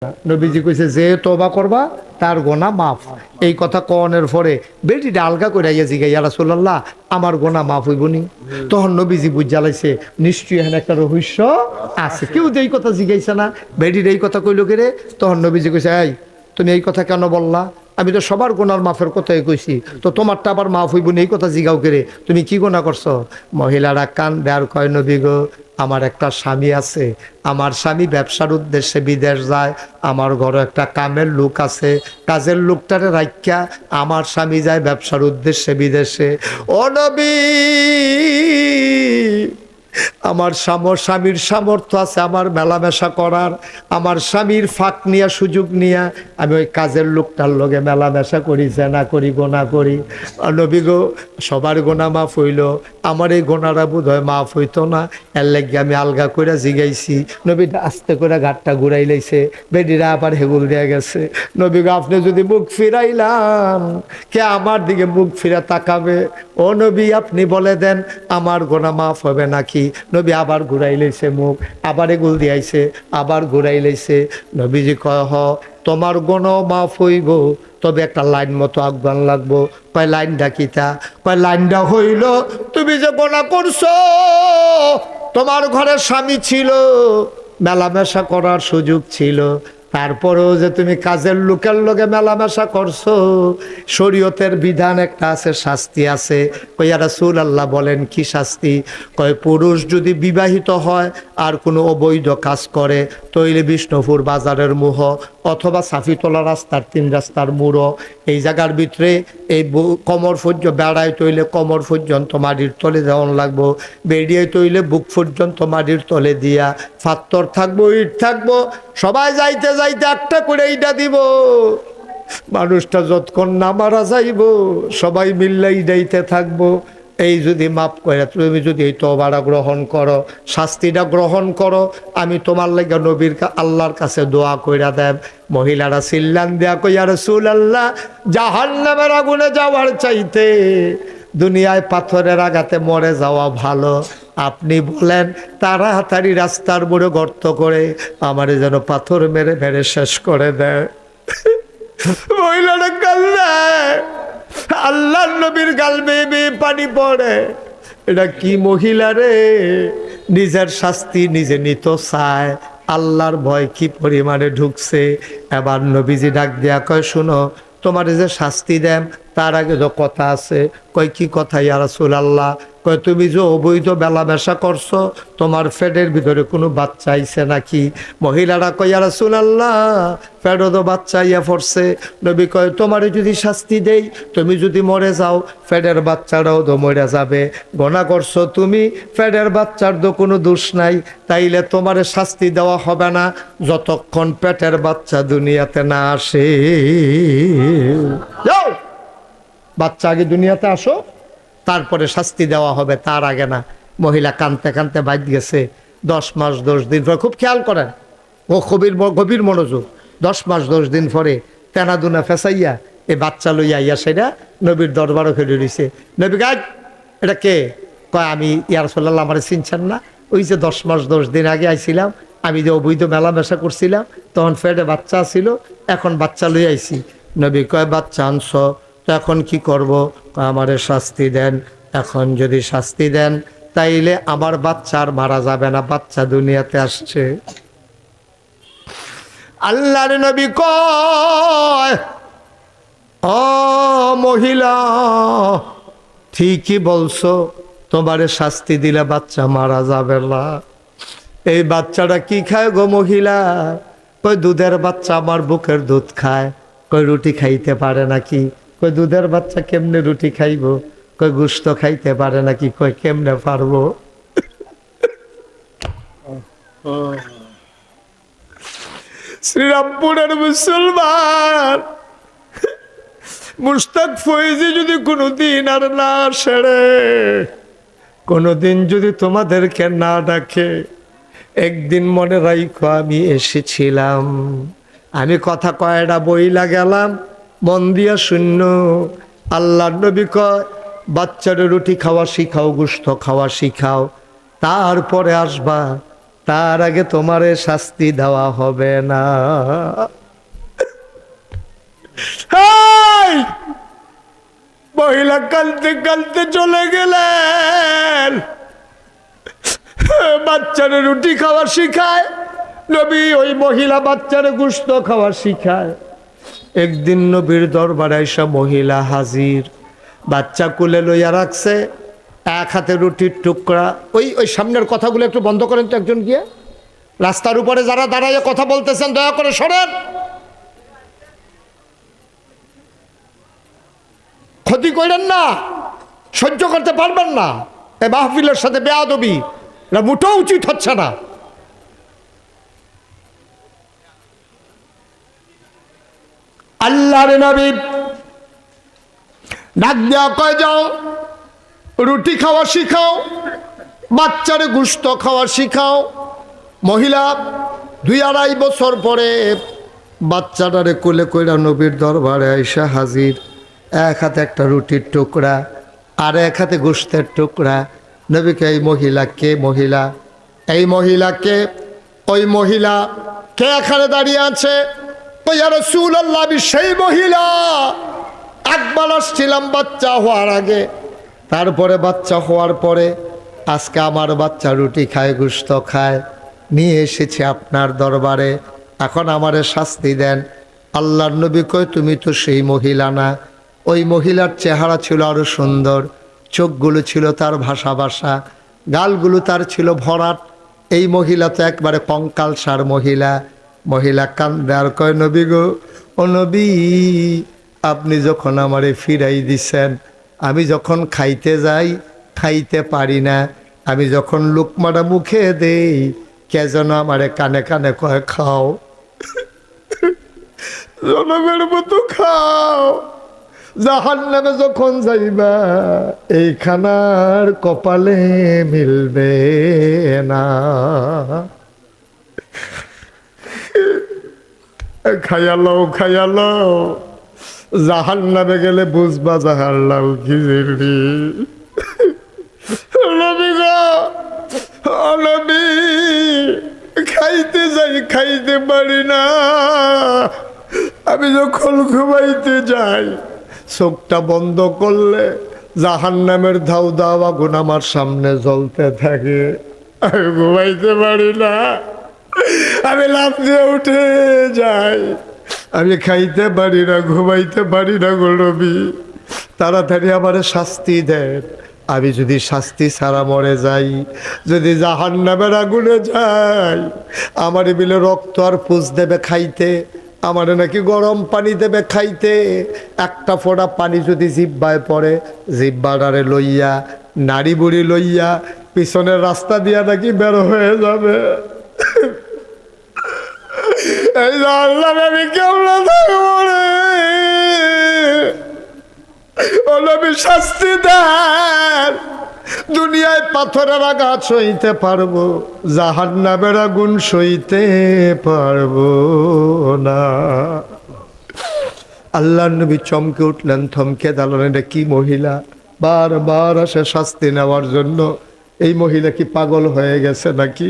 নবীজি কইছে যে তওবা করবা তার গোনা মাফ। এই কথা কনের পরে বেটিটা আলগা করে জিগাই, ইয়া রাসূলুল্লাহ আমার গোনা মাফ হইব নি? তখন নবীজি বুঝালাইছে নিশ্চয়ই এখানে একটা রহস্য আছে। কেউ তো এই কথা জিগাইছে না, বেটির এই কথা কইল কে রে? তখন নবীজি কইছে এই তুমি এই কথা কেন বললা? আমি তো সবার গোনার মাফের কথাই কইছি, তো তোমারটা আবার মাফ হইব না এই কথা জিগাও কে রে? তুমি কি গোনা করছো? মহিলারা কান দেয়ার কয় নবী গো আমার একটা স্বামী আছে, আমার স্বামী ব্যবসার উদ্দেশ্যে বিদেশ যায়, আমার ঘরে একটা কামের লোক আছে, কাজের লোকটারে রাখিয়া আমার স্বামী যায় ব্যবসার উদ্দেশ্যে বিদেশে। ও নবী আমার স্বামীর সামর্থ্য আছে আমার মেলামেশা করার, আমার স্বামীর ফাঁক নিয়া সুযোগ নিয়া আমি ওই কাজের লোকটার লগে মেলামেশা করি, জেনা করি, গোনা করি। নবী গো সবার গোনা মাফ হইল, আমার এই গোনাটা বোধ হয় মাফ হইতো না, এর লাগে আমি আলগা করে জিগাইছি। নবী আস্তে করে ঘাটটা ঘুরাই লাইছে, বেডিরা আবার হেগুল দেয়া গেছে। নবী গো আপনি যদি মুখ ফিরাইলাম কে আমার দিকে মুখ ফিরা তাকাবে? ও নবী আপনি বলে দেন আমার গোনা মাফ হবে নাকি? নবী আবার ঘুরাই লাইছে মুখ, আবার এগুল দিয়াইছে, আবার ঘুরাই লাইছে। নবীজি কয় হ তোমার গোনা মাফ হইব, তবে একটা লাইন মতো আহ্বান লাগবো। কয় লাইনটা কিতা? কয় লাইনটা হইল তুমি যে গোনা করছো, তোমার ঘরে স্বামী ছিল, মেলামেশা করার সুযোগ ছিল, তারপরেও যে তুমি কাজের লোকের লগে মেলামেশা করছো, শরীয়তের বিধান একটা আছে, শাস্তি আছে। কই ইয়া রাসূলুল্লাহ বলেন কি শাস্তি? কয় পুরুষ যদি বিবাহিত হয় আর কোনো অবৈধ কাজ করে, তৈলে বিষ্ণুপুর বাজারের মুহ অথবা সাফিতলা রাস্তার 3 রাস্তার মুড়ো, এই জায়গার ভিতরে এই কমর পর্যন্ত বেড়ায় তৈলে কমর পর্যন্ত মাটির তলে দেওয়ান লাগবো, বেরিয়ে তৈলে বুক পর্যন্ত মাটির তলে দিয়া, ফাত্তর থাকবো, ইট থাকবো, সবাই যাইতে যাইতে একটা করে এইটা দিব, মানুষটা যতক্ষণ না মারা যাইব সবাই মিললে ইডাইতে থাকবো। এই যদি মাপ করে তুমি যদি এই তওবাটা গ্রহণ করো, শাস্তিটা গ্রহণ করো, আমি তোমার লাগে নবীর আল্লাহর কাছে দোয়া কইরা দেব। মহিলারা চিল্লান দেয়া কই ইয়া রাসূলুল্লাহ জাহান্নামের আগুনে যাওয়ার চাইতে দুনিয়ায় পাথরের আঘাতে মরে যাওয়া ভালো। আপনি বলেন তাড়াতাড়ি রাস্তার মোড়ে গর্ত করে আমারে যেন পাথর মেরে মেরে শেষ করে দেয়। মহিলাটা কান্না, আল্লাহর নবীর গাল বেয়ে বেয়ে পানি পড়ে। এটা কি মহিলা রে, নিজের শাস্তি নিজে নিত চায়, আল্লাহর ভয় কি পরিমাণে ঢুকছে। এবার নবীজি ডাক দিয়া কয় শুনো তোমার যে শাস্তি দেন তার আগে তো কথা আছে। কয় কি কথা ইয়া রাসূলুল্লাহ? কয় তুমি যে অবৈধ মেলামেশা করছো, তোমার ফেডের ভিতরে কোনো বাচ্চা আইছে নাকি? মহিলারা কয় ইয়া রাসূলুল্লাহ ফেডও তো বাচ্চা ইয়া পড়ছে। নবী কয় তোমারে যদি শাস্তি দেই, তুমি যদি মরে যাও ফেডের বাচ্চাটাও তো মরে যাবে, গোনা করছো তুমি, ফেডের বাচ্চার তো কোনো দোষ নাই, তাইলে তোমারে শাস্তি দেওয়া হবে না যতক্ষণ পেটের বাচ্চা দুনিয়াতে না আসে। যাও বাচ্চা আগে দুনিয়াতে আসো, তারপরে শাস্তি দেওয়া হবে, তার আগে না। মহিলা কানতে কানতে বাইট গেছে। 10 মাস 10 দিন পরে, খুব খেয়াল করেন, ও গভীর মনোযোগ, 10 মাস 10 দিন পরে তেনাদুনা ফেসাইয়া এই বাচ্চা লইয়া ইয়া সেটা নবীর দরবারও খেলে রয়েছে। নবী গাছ এটা কে? কয় আমি ইয়া রাসূলুল্লাহ আমারে চিনছেন না? ওই যে 10 মাস 10 দিন আগে আইছিলাম, আমি যে অবৈধ মেলামেশা করছিলাম, তখন ফেডে বাচ্চা ছিল, এখন বাচ্চা লই আইছি। নবী কয় বাচ্চা আনছ তো এখন কি করব? আমারে শাস্তি দেন। এখন যদি শাস্তি দেন তাইলে আমার বাচ্চা আর মারা যাবে না, বাচ্চা দুনিয়াতে আসছে। আল্লাহর নবী কয় ও মহিলা ঠিকই বলছো, তোমারে শাস্তি দিলে বাচ্চা মারা যাবে না। এই বাচ্চাটা কি খায় গো মহিলা? কই দুধের বাচ্চা, আমার বুকের দুধ খায়। কই রুটি খাইতে পারে নাকি? কই দুধের বাচ্চা কেমনে রুটি খাইব? কই গোশত খাইতে পারে নাকি? কই কেমনে পারবো? শ্রীরামপুরের মুসলমান মুশতাক ফয়েজি যদি কোনোদিন আর না সেরে, কোনোদিন যদি তোমাদেরকে না ডাকে, একদিন মনে রাখো আমি এসেছিলাম। আমি কথা কয়টা বইলা গেলাম, মন দিয়া শূন্য। আল্লাহর নবী কয় বাচ্চারে রুটি খাওয়া শিখাও, গোশত খাওয়া শিখাও, তারপরে আসবা তার আগে তোমারে শাস্তি দেওয়া হবে না। মহিলা কাঁদতে কাঁদতে চলে গেলেন। বাচ্চারে রুটি খাওয়া শিখায় নবী, ওই মহিলা বাচ্চারে গোশত খাওয়া শিখায়। একদিন নবীর দরবারে আইসা মহিলা হাজির, বাচ্চা কোলে লইয়া রাখছে, এক হাতে রুটির টুকরা। ওই সামনের কথাগুলো একটু বন্ধ করেন তো, একজন গিয়ে। রাস্তার উপরে যারা দাঁড়াইয়া কথা বলতেছেন দয়া করে সরেন, ক্ষতি করেন না, সহ্য করতে পারবেন না। এই মাহফিলের সাথে বেয়াদবি, এটা মোটেও উচিত হচ্ছে না। আল্লাহর নবী ডাক দেওয়া কয়, যাও রুটি খাওয়া শিখাও, বাচ্চারে গোশত খাওয়া শিখাও। মহিলা 2-2.5 বছর পরে বাচ্চাটারে কোলে কইরা নবীর দরবারে আইসা হাজির। এক হাতে একটা রুটির টুকরা, আর এক হাতে গোশতের টুকরা। নবীকে, এই মহিলা কে? মহিলা, এই মহিলাকে, ওই মহিলা কে এখানে দাঁড়িয়ে আছে? ইয়া রাসূলুল্লাহ, আমি সেই মহিলা। একবার আসছিলাম বাচ্চা হওয়ার আগে, তারপরে বাচ্চা হওয়ার পরে আজকে আমার বাচ্চা রুটি খায়, গোশত খায়, নিয়ে এসেছি আপনার দরবারে। এখন আমারে শাস্তি দেন। আল্লাহর নবী কয়, তুমি তো সেই মহিলা না। ওই মহিলার চেহারা ছিল আরো সুন্দর, চোখগুলো ছিল তার ভাষা ভাষা, গালগুলো তার ছিল ভরাট। এই মহিলা তো একবারে কঙ্কালসার মহিলা। মহিলা কান্দে আর কয়, নবী গো, ও নবী, আপনি যখন আমারে ফিরাই দিছেন, আমি যখন খাইতে যাই খাইতে পারি না, আমি যখন লুকমাটা মুখে দেই কে যেন আমারে কানে কানে কয়, খাও, জনমের মতো খাও, জাহান্নামে যখন যাইবা এই খানার কপালে মিলবে না। খাইয়ালাও খাইয়ালাও, জাহান্নামে গেলে বুঝবা জাহান্নাম কি জিনিস। নবী গো, ও নবী, খাইতে যাই খাইতে পারি না, আমি যখন ঘুমাইতে যাই চোখটা বন্ধ করলে জাহান্নামের ধাউ দাও আগুন আমার সামনে জ্বলতে থাকে, আমি ঘুমাইতে পারি না, আমি লাফ দিয়ে উঠে যাই, আমি খাইতে পারি না, ঘুমাইতে পারি না গো নবী, তাড়াতাড়ি আমারে শাস্তি দেন। আমি যদি শাস্তি ছাড়া মরে যাই, যদি জাহান্নামের আগুনে যাই, আমারে বিলে রক্ত আর পুষ দেবে খাইতে, আমারে নাকি গরম পানি দেবে খাইতে, একটা ফোঁটা পানি যদি জিব্বায় পড়ে, জিব্বাটারে লইয়া নাড়ি বুড়ি লইয়া পিছনের রাস্তা দিয়া নাকি বের হয়ে যাবে। এই জাহান্নামে আমি কেমন থাকবো রে? ও নবী, শাস্তি দেন। দুনিয়ায় পাথরের আঘাত সইতে পারবো, জাহান্নামের আগুন সইতে পারবো না। আল্লাহর নবী চমকে উঠলেন, থমকে দাঁড়ালেন। এটা কি মহিলা? বারবার আসে শাস্তি নেওয়ার জন্য। এই মহিলা কি পাগল হয়ে গেছে নাকি?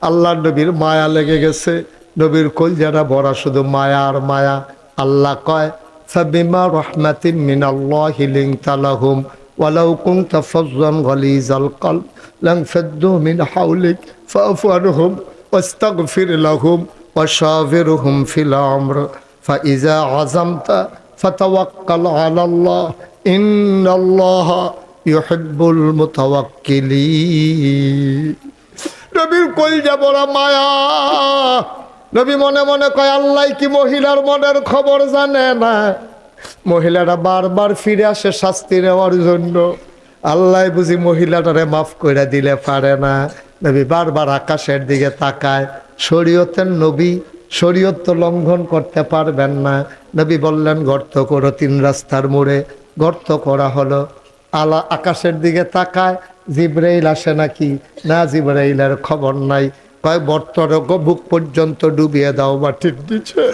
আল্লাহর নবীর মায়া লেগে গেছে, নবীর কলজারা ভরা শুধু মায়া আর মায়া। আল্লাহ কয়, ফাবিমা রাহমাতিন মিনাল্লাহি লিনতা লাহুম ওয়ালাউ কুনতা ফাজ্জান গালিজাল কলব লানফাদ্দু মিন হাওলিক ফাআফু আনহুম ওয়াস্তাগফির লাহুম ওয়াশাবিরহুম ফিল আমর ফাইযা আযামতা ফাতাওয়াক্কাল আলাল্লাহ ইন্নাল্লাহা ইউহিব্বুল মুতাওয়াক্কিলিন। নবীর কলজা ভরা মায়া। নবী মনে মনে কয়, আল্লাহ কি মহিলার মনের খবর জানে না? মহিলাটা বারবার ফিরে আসে শাস্তি নেওয়ার জন্য। আল্লাহ বুঝি মহিলাটারে মাফ করে দিলে পারে না। নবী বারবার আকাশের দিকে তাকায়। শরীয়তের নবী, শরীয়ত তো লঙ্ঘন করতে পারবেন না। নবী বললেন, গর্ত করো 3 রাস্তার মোড়ে। গর্ত করা হলো। আল্লাহ আকাশের দিকে তাকায়, জিবরাইল আসে নাকি? না, জিবরাইলের খবর নাই। কয়, বর্তরক বুক পর্যন্ত ডুবিয়ে দাও মাটির নিচে।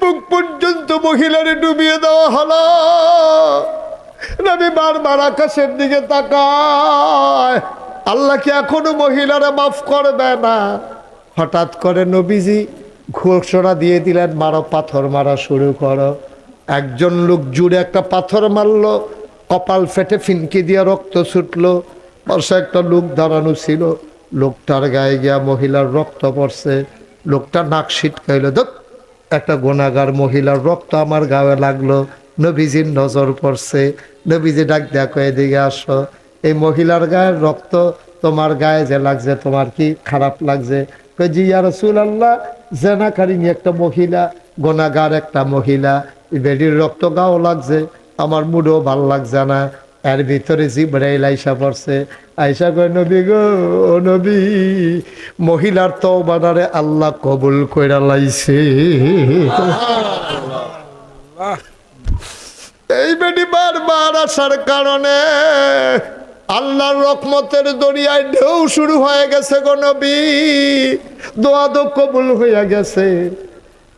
বুক পর্যন্ত মহিলারে ডুবিয়ে দেওয়া হলো। নবী বারবার আকাশের দিকে তাকায়, আল্লাহ কি এখনো মহিলারা মাফ করবে না? হঠাৎ করে নবীজি ঘোষণা দিয়ে দিলেন, মারো, পাথর মারা শুরু করো। একজন লোক জুড়ে একটা পাথর মারলো, কপাল ফেটে ফিনকি দিয়ে রক্ত ছুটলো। পাশে একটা লোক দাঁড়ানো ছিল, লোকটার গায়ে গিয়া মহিলার রক্ত পড়ছে। লোকটা নাক ছিটকাইল, দেখ একটা গুনাহগার মহিলার রক্ত আমার গায়ে লাগলো। নবীজির নজর পড়ছে, নবীজি ডাক দেয়া কয়ে দিকে আসো, এই মহিলার গায়ের রক্ত তোমার গায়ে যে লাগছে তোমার কি খারাপ লাগছে? কই জি ইয়া রাসূলুল্লাহ, জেনাকারিনী একটা মহিলা, গুনাহগার একটা মহিলা, বেডির রক্ত গাও লাগছে, আমার মুডও ভাল লাগছে না। এর ভিতরে জিবরাইল আইসা পড়ছে, আইসা কয় নবী গো, ও নবী, মহিলার তওবারে আল্লাহ কবুল কইরা লাইছে। এই বেটি বারবার আসার কারণে আল্লাহর রহমতের দরিয়ায় ঢেউ শুরু হয়ে গেছে গো নবী, দোয়া তো কবুল হইয়া গেছে।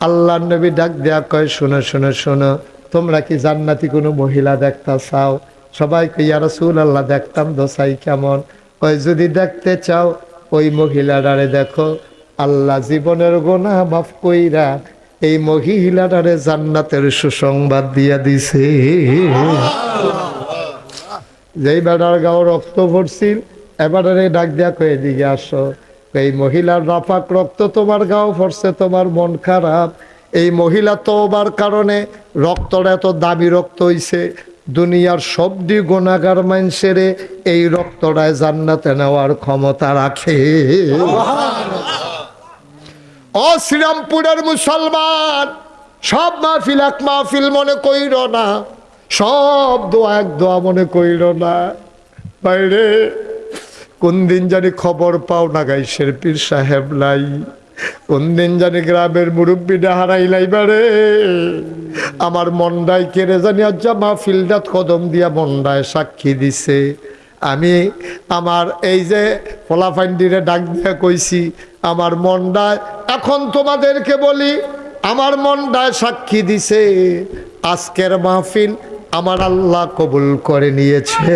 আল্লাহর নবী ডাক দেয়া কয়, শোনো শোনো শোনো, তোমরা কি জান্নাতি কোনো মহিলা দেখতে চাও? সবাই কই ইয়া রাসূলুল্লাহ, দেখতাম দোসাই কেমন? কয় যদি দেখতে চাও ওই মহিলাটারে দেখো, আল্লাহ জীবনের গুনাহ মাফ কইরা এই মহিলাটারে জান্নাতের সুসংবাদ দিয়া দিছে। যেই বেটার গাও রক্ত পড়ছিল, এবারে ডাক দেয়া কয়ে দিকে আসো, এই মহিলার নাপাক রক্ত তোমার গাও পড়ছে, তোমার মন খারাপ। এই মহিলা তওবার কারণে রক্তটা এত দামি রক্ত হইছে, দুনিয়ার সবদি গুনাহগার মানুষের এই রক্তটায় জান্নাতে নেওয়ার ক্ষমতা রাখে। ও শ্রীরামপুরের মুসলমান, সব মাহফিল এক মাহফিল মনে কইর না, সব দোয়া এক দোয়া মনে কইর না। বাইরে কোন দিন জানি খবর পাও না গাইশের পীর সাহেব লাই, কোন দিন জানি গ্রামের মুরব্বীটা হারাইলাই বারে। আমার মন্ডায় কেড়ে জানি আজ মাহফিলটা কদম দিয়া মন্ডায় সাক্ষী দিছে। আমি আমার এই যে ফলাফান্ডিরে ডাক দিয়া কইছি, আমার মন্ডায়, এখন তোমাদেরকে বলি, আমার মন্ডায় সাক্ষী দিছে আজকের মাহফিল আমার আল্লাহ কবুল করে নিয়েছে।